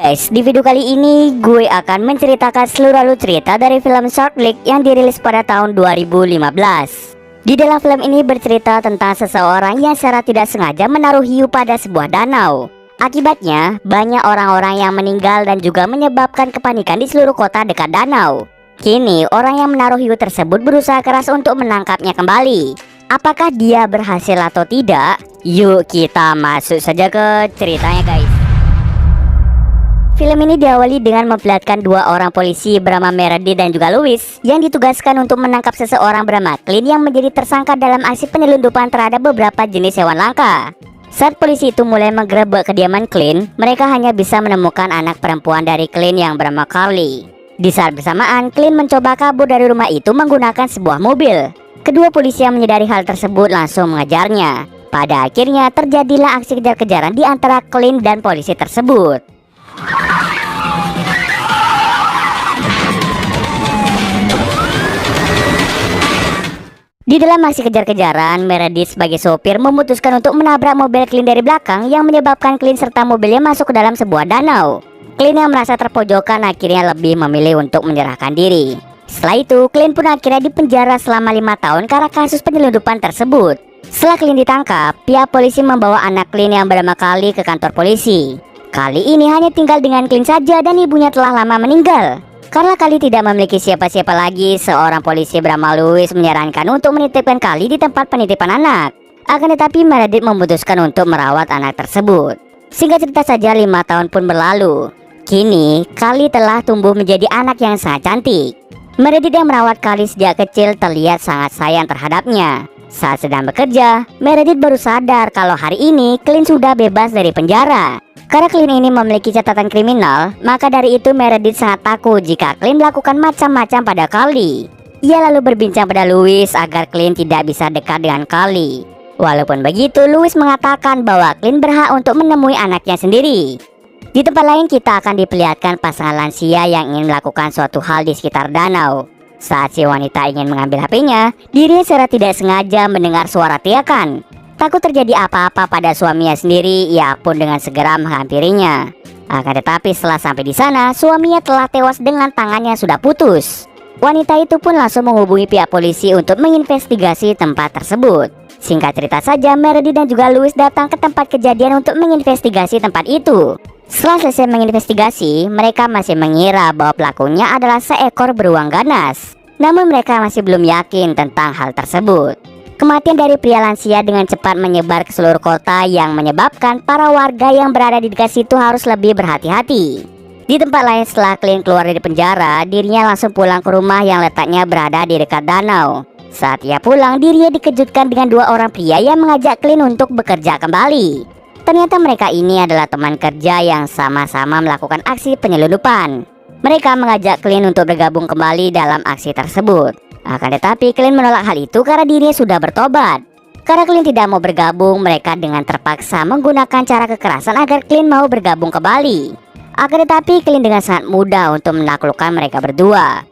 Guys, di video kali ini gue akan menceritakan seluruh alur cerita dari film Shark Lake yang dirilis pada tahun 2015. Di dalam film ini bercerita tentang seseorang yang secara tidak sengaja menaruh hiu pada sebuah danau. Akibatnya, banyak orang-orang yang meninggal dan juga menyebabkan kepanikan di seluruh kota dekat danau. Kini, orang yang menaruh hiu tersebut berusaha keras untuk menangkapnya kembali. Apakah dia berhasil atau tidak? Yuk kita masuk saja ke ceritanya guys. Film ini diawali dengan memperlihatkan dua orang polisi bernama Meredith dan juga Louis yang ditugaskan untuk menangkap seseorang bernama Clint yang menjadi tersangka dalam aksi penyelundupan terhadap beberapa jenis hewan langka. Saat polisi itu mulai menggerebek kediaman Clint, mereka hanya bisa menemukan anak perempuan dari Clint yang bernama Carly. Di saat bersamaan, Clint mencoba kabur dari rumah itu menggunakan sebuah mobil. Kedua polisi yang menyadari hal tersebut langsung mengejarnya. Pada akhirnya terjadilah aksi kejar-kejaran di antara Clint dan polisi tersebut. Di dalam aksi kejar-kejaran, Meredith sebagai sopir memutuskan untuk menabrak mobil Clint dari belakang yang menyebabkan Clint serta mobilnya masuk ke dalam sebuah danau. Clint yang merasa terpojokan akhirnya lebih memilih untuk menyerahkan diri. Setelah itu, Clint pun akhirnya dipenjara selama 5 tahun karena kasus penyelundupan tersebut. Setelah Clint ditangkap, pihak polisi membawa anak Clint yang bernama Carly ke kantor polisi. Kali ini hanya tinggal dengan Clint saja dan ibunya telah lama meninggal. Karena Carly tidak memiliki siapa-siapa lagi, seorang polisi bernama Louis menyarankan untuk menitipkan Carly di tempat penitipan anak. Akan tetapi Meredith memutuskan untuk merawat anak tersebut. Singkat cerita saja 5 tahun pun berlalu. Kini Carly telah tumbuh menjadi anak yang sangat cantik. Meredith yang merawat Carly sejak kecil terlihat sangat sayang terhadapnya. Saat sedang bekerja, Meredith baru sadar kalau hari ini Clint sudah bebas dari penjara. Karena Clint ini memiliki catatan kriminal, maka dari itu Meredith sangat takut jika Clint melakukan macam-macam pada Carly. Ia lalu berbincang pada Louis agar Clint tidak bisa dekat dengan Carly. Walaupun begitu, Louis mengatakan bahwa Clint berhak untuk menemui anaknya sendiri. Di tempat lain kita akan diperlihatkan pasangan lansia yang ingin melakukan suatu hal di sekitar danau. Saat si wanita ingin mengambil HP-nya, dirinya secara tidak sengaja mendengar suara teriakan. Takut terjadi apa-apa pada suaminya sendiri, ia pun dengan segera menghampirinya. Akan tetapi setelah sampai di sana, suaminya telah tewas dengan tangannya sudah putus. Wanita itu pun langsung menghubungi pihak polisi untuk menginvestigasi tempat tersebut. Singkat cerita saja, Meredith dan juga Louis datang ke tempat kejadian untuk menginvestigasi tempat itu. Setelah selesai menginvestigasi, mereka masih mengira bahwa pelakunya adalah seekor beruang ganas. Namun mereka masih belum yakin tentang hal tersebut. Kematian dari pria lansia dengan cepat menyebar ke seluruh kota yang menyebabkan para warga yang berada di dekat situ harus lebih berhati-hati. Di tempat lain, setelah Clint keluar dari penjara, dirinya langsung pulang ke rumah yang letaknya berada di dekat danau. Saat ia pulang, dirinya dikejutkan dengan dua orang pria yang mengajak Clint untuk bekerja kembali. Ternyata mereka ini adalah teman kerja yang sama-sama melakukan aksi penyelundupan. Mereka mengajak Clint untuk bergabung kembali dalam aksi tersebut. Akan tetapi Clint menolak hal itu karena dirinya sudah bertobat. Karena Clint tidak mau bergabung, mereka dengan terpaksa menggunakan cara kekerasan agar Clint mau bergabung kembali. Akan tetapi Clint dengan sangat mudah untuk menaklukkan mereka berdua.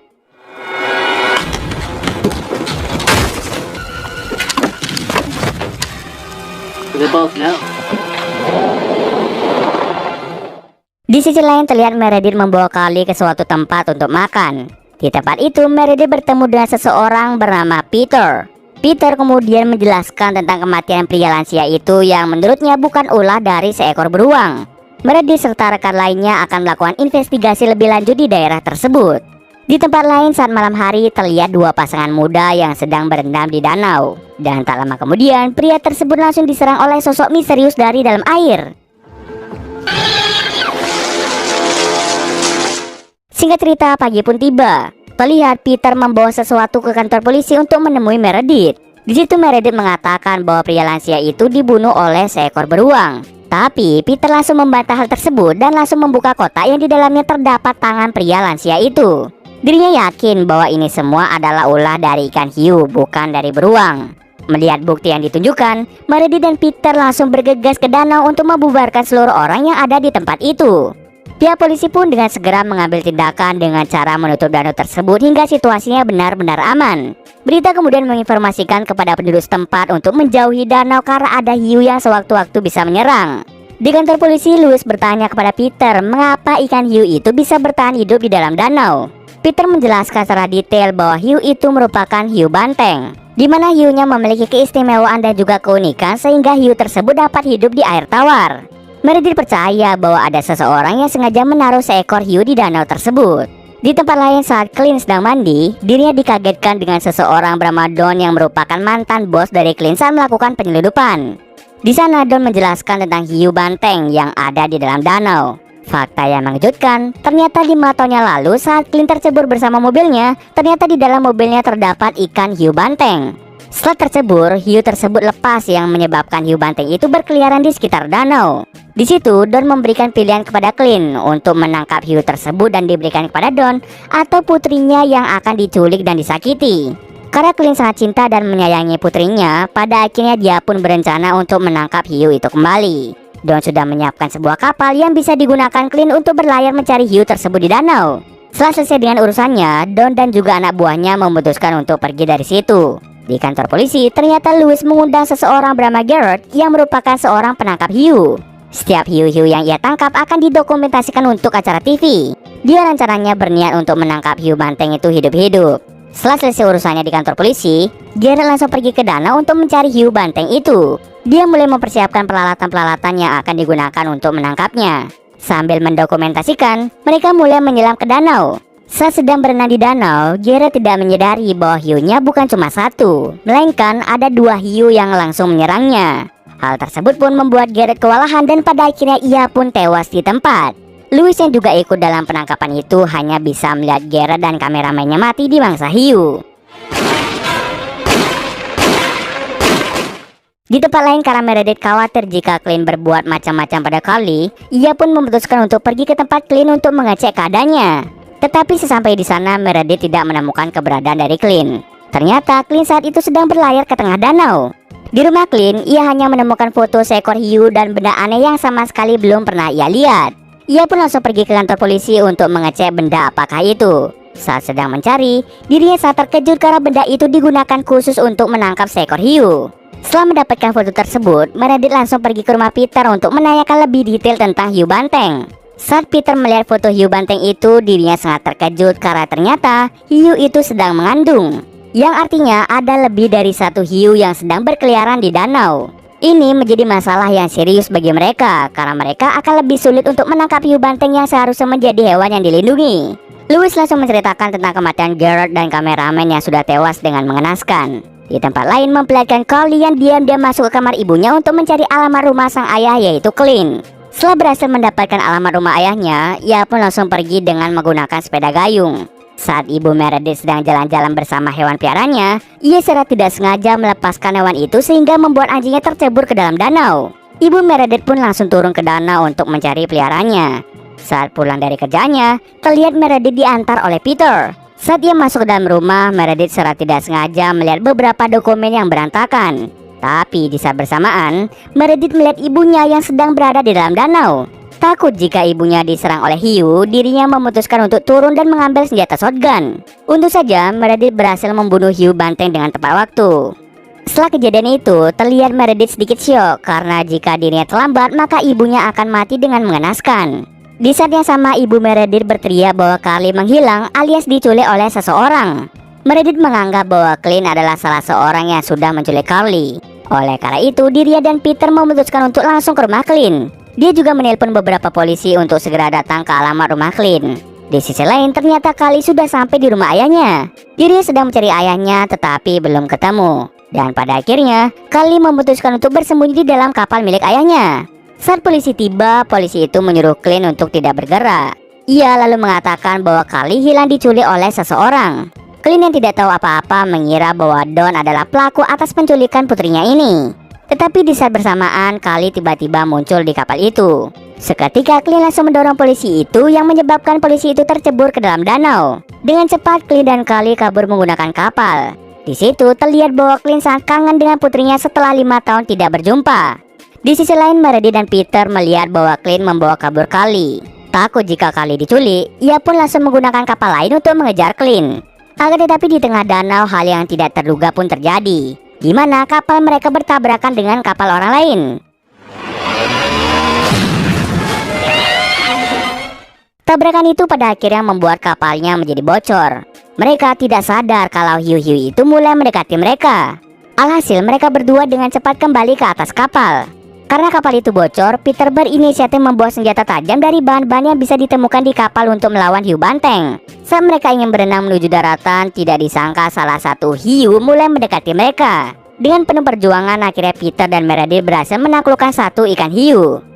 Di sisi lain terlihat Meredith membawa Carly ke suatu tempat untuk makan. Di tempat itu Meredith bertemu dengan seseorang bernama Peter. Peter kemudian menjelaskan tentang kematian pria lansia itu yang menurutnya bukan ulah dari seekor beruang. Meredith serta rekan lainnya akan melakukan investigasi lebih lanjut di daerah tersebut. Di tempat lain saat malam hari terlihat dua pasangan muda yang sedang berendam di danau. Dan tak lama kemudian pria tersebut langsung diserang oleh sosok misterius dari dalam air. Singkat cerita, pagi pun tiba. Terlihat Peter membawa sesuatu ke kantor polisi untuk menemui Meredith. Di situ Meredith mengatakan bahwa pria lansia itu dibunuh oleh seekor beruang. Tapi Peter langsung membantah hal tersebut dan langsung membuka kotak yang di dalamnya terdapat tangan pria lansia itu. Dirinya yakin bahwa ini semua adalah ulah dari ikan hiu, bukan dari beruang. Melihat bukti yang ditunjukkan, Meredith dan Peter langsung bergegas ke danau untuk membubarkan seluruh orang yang ada di tempat itu. Pihak polisi pun dengan segera mengambil tindakan dengan cara menutup danau tersebut hingga situasinya benar-benar aman. Berita kemudian menginformasikan kepada penduduk setempat untuk menjauhi danau karena ada hiu yang sewaktu-waktu bisa menyerang. Di kantor polisi, Louis bertanya kepada Peter mengapa ikan hiu itu bisa bertahan hidup di dalam danau. Peter menjelaskan secara detail bahwa hiu itu merupakan hiu banteng, di mana hiunya memiliki keistimewaan dan juga keunikan sehingga hiu tersebut dapat hidup di air tawar. Meredith percaya bahwa ada seseorang yang sengaja menaruh seekor hiu di danau tersebut. Di tempat lain saat Clint sedang mandi, dirinya dikagetkan dengan seseorang bernama Don yang merupakan mantan bos dari Clint saat melakukan penyelundupan. Di sana Don menjelaskan tentang hiu banteng yang ada di dalam danau. Fakta yang mengejutkan, ternyata 5 tahun yang lalu saat Clint tercebur bersama mobilnya, ternyata di dalam mobilnya terdapat ikan hiu banteng. Setelah tercebur, hiu tersebut lepas yang menyebabkan hiu banteng itu berkeliaran di sekitar danau. Di situ, Don memberikan pilihan kepada Clint untuk menangkap hiu tersebut dan diberikan kepada Don atau putrinya yang akan diculik dan disakiti. Karena Clint sangat cinta dan menyayangi putrinya, pada akhirnya dia pun berencana untuk menangkap hiu itu kembali. Don sudah menyiapkan sebuah kapal yang bisa digunakan Clint untuk berlayar mencari hiu tersebut di danau. Setelah selesai dengan urusannya, Don dan juga anak buahnya memutuskan untuk pergi dari situ. Di kantor polisi, ternyata Louis mengundang seseorang bernama Garrett yang merupakan seorang penangkap hiu. Setiap hiu-hiu yang ia tangkap akan didokumentasikan untuk acara TV. Dia rencananya berniat untuk menangkap hiu banteng itu hidup-hidup. Setelah selesai urusannya di kantor polisi, Garrett langsung pergi ke danau untuk mencari hiu banteng itu. Dia mulai mempersiapkan peralatan-peralatan yang akan digunakan untuk menangkapnya. Sambil mendokumentasikan, mereka mulai menyelam ke danau. Saat sedang berenang di danau, Garrett tidak menyadari bahwa hiunya bukan cuma satu, melainkan ada 2 hiu yang langsung menyerangnya. Hal tersebut pun membuat Garrett kewalahan dan pada akhirnya ia pun tewas di tempat. Louis yang juga ikut dalam penangkapan itu hanya bisa melihat Garrett dan kameramennya mati di mangsa hiu. Di tempat lain, karena Meredith khawatir jika Clint berbuat macam-macam pada Carly, ia pun memutuskan untuk pergi ke tempat Clint untuk mengecek keadaannya. Tetapi sesampai di sana, Meredith tidak menemukan keberadaan dari Clint. Ternyata Clint saat itu sedang berlayar ke tengah danau. Di rumah Clint, ia hanya menemukan foto seekor hiu dan benda aneh yang sama sekali belum pernah ia lihat. Ia pun langsung pergi ke kantor polisi untuk mengecek benda apakah itu. Saat sedang mencari, dirinya sangat terkejut karena benda itu digunakan khusus untuk menangkap seekor hiu. Setelah mendapatkan foto tersebut, Meredith langsung pergi ke rumah Peter untuk menanyakan lebih detail tentang hiu banteng. Saat Peter melihat foto hiu banteng itu, dirinya sangat terkejut karena ternyata hiu itu sedang mengandung, yang artinya ada lebih dari 1 hiu yang sedang berkeliaran di danau. Ini menjadi masalah yang serius bagi mereka karena mereka akan lebih sulit untuk menangkap hiu banteng yang seharusnya menjadi hewan yang dilindungi. Louis langsung menceritakan tentang kematian Garrett dan kameramen yang sudah tewas dengan mengenaskan. Di tempat lain, memperlihatkan Carly yang diam-diam masuk ke kamar ibunya untuk mencari alamat rumah sang ayah yaitu Clint. Setelah berhasil mendapatkan alamat rumah ayahnya, ia pun langsung pergi dengan menggunakan sepeda gayung. Saat ibu Meredith sedang jalan-jalan bersama hewan piaranya, ia secara tidak sengaja melepaskan hewan itu sehingga membuat anjingnya tercebur ke dalam danau. Ibu Meredith pun langsung turun ke danau untuk mencari peliharanya. Saat pulang dari kerjanya, terlihat Meredith diantar oleh Peter. Saat ia masuk ke dalam rumah, Meredith secara tidak sengaja melihat beberapa dokumen yang berantakan. Tapi di saat bersamaan, Meredith melihat ibunya yang sedang berada di dalam danau. Takut jika ibunya diserang oleh hiu, dirinya memutuskan untuk turun dan mengambil senjata shotgun. Untung saja, Meredith berhasil membunuh hiu banteng dengan tepat waktu. Setelah kejadian itu, terlihat Meredith sedikit syok karena jika dirinya terlambat, maka ibunya akan mati dengan mengenaskan. Di saat yang sama, ibu Meredith berteriak bahwa Carly menghilang alias diculik oleh seseorang. Meredith menganggap bahwa Clint adalah salah seorang yang sudah menculik Carly. Oleh karena itu, dirinya dan Peter memutuskan untuk langsung ke rumah Clint. Dia juga menelpon beberapa polisi untuk segera datang ke alamat rumah Clint. Di sisi lain, ternyata Carly sudah sampai di rumah ayahnya. Dirinya sedang mencari ayahnya tetapi belum ketemu. Dan pada akhirnya, Carly memutuskan untuk bersembunyi di dalam kapal milik ayahnya. Saat polisi tiba, polisi itu menyuruh Clint untuk tidak bergerak. Ia lalu mengatakan bahwa Carly hilang diculik oleh seseorang. Clint yang tidak tahu apa-apa mengira bahwa Don adalah pelaku atas penculikan putrinya ini. Tetapi di saat bersamaan, Carly tiba-tiba muncul di kapal itu. Seketika Clint langsung mendorong polisi itu yang menyebabkan polisi itu tercebur ke dalam danau. Dengan cepat Clint dan Carly kabur menggunakan kapal. Di situ terlihat bahwa Clint sangat kangen dengan putrinya setelah 5 tahun tidak berjumpa. Di sisi lain, Meredith dan Peter melihat bahwa Clint membawa kabur Carly. Takut jika Carly diculik, ia pun langsung menggunakan kapal lain untuk mengejar Clint. Akan tetapi di tengah danau hal yang tidak terduga pun terjadi, di mana kapal mereka bertabrakan dengan kapal orang lain. Tabrakan itu pada akhirnya membuat kapalnya menjadi bocor. Mereka tidak sadar kalau hiu-hiu itu mulai mendekati mereka. Alhasil mereka berdua dengan cepat kembali ke atas kapal. Karena kapal itu bocor, Peter berinisiatif membawa senjata tajam dari bahan-bahan yang bisa ditemukan di kapal untuk melawan hiu banteng. Saat mereka ingin berenang menuju daratan, tidak disangka salah satu hiu mulai mendekati mereka. Dengan penuh perjuangan, akhirnya Peter dan Meredith berhasil menaklukkan satu ikan hiu.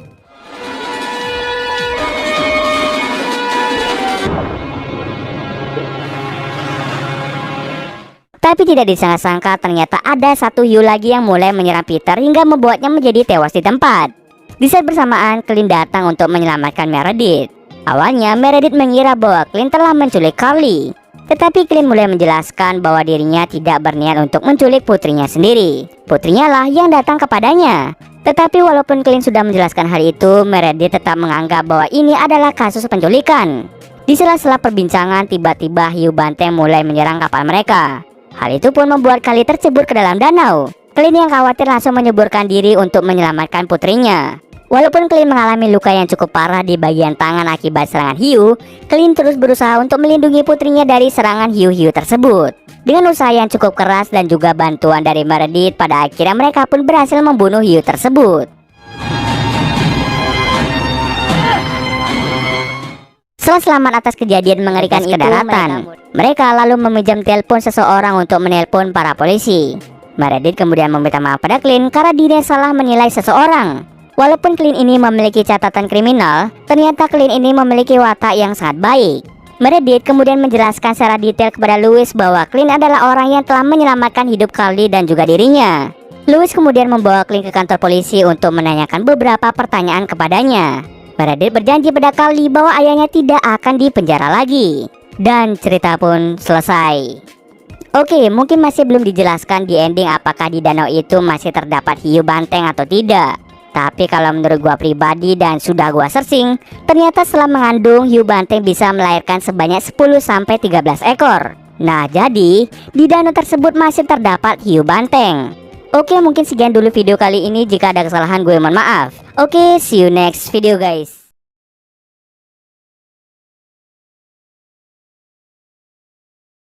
Tapi tidak disangka-sangka ternyata ada satu hiu lagi yang mulai menyerang Peter hingga membuatnya menjadi tewas di tempat. Di saat bersamaan, Clint datang untuk menyelamatkan Meredith. Awalnya Meredith mengira bahwa Clint telah menculik Carly. Tetapi Clint mulai menjelaskan bahwa dirinya tidak berniat untuk menculik putrinya sendiri. Putrinya lah yang datang kepadanya. Tetapi walaupun Clint sudah menjelaskan hal itu, Meredith tetap menganggap bahwa ini adalah kasus penculikan. Di sela-sela perbincangan, tiba-tiba hiu banteng mulai menyerang kapal mereka. Hal itu pun membuat Carly tercebur ke dalam danau. Clint yang khawatir langsung menyeburkan diri untuk menyelamatkan putrinya. Walaupun Clint mengalami luka yang cukup parah di bagian tangan akibat serangan hiu, Clint terus berusaha untuk melindungi putrinya dari serangan hiu-hiu tersebut. Dengan usaha yang cukup keras dan juga bantuan dari Meredith, pada akhirnya mereka pun berhasil membunuh hiu tersebut. Setelah selamat atas kejadian mengerikan itu, mereka lalu meminjam telepon seseorang untuk menelpon para polisi. Meredith kemudian meminta maaf pada Clint karena dia salah menilai seseorang. Walaupun Clint ini memiliki catatan kriminal, ternyata Clint ini memiliki watak yang sangat baik. Meredith kemudian menjelaskan secara detail kepada Louis bahwa Clint adalah orang yang telah menyelamatkan hidup Carly dan juga dirinya. Louis kemudian membawa Clint ke kantor polisi untuk menanyakan beberapa pertanyaan kepadanya. Meredith berjanji pada Carly bahwa ayahnya tidak akan dipenjara lagi. Dan cerita pun selesai. Oke, mungkin masih belum dijelaskan di ending apakah di danau itu masih terdapat hiu banteng atau tidak. Tapi kalau menurut gua pribadi dan sudah gua searching, ternyata setelah mengandung, hiu banteng bisa melahirkan sebanyak 10-13 ekor. Nah, jadi di danau tersebut masih terdapat hiu banteng. Oke, mungkin sekian dulu video kali ini. Jika ada kesalahan gue mohon maaf. Oke, see you next video guys.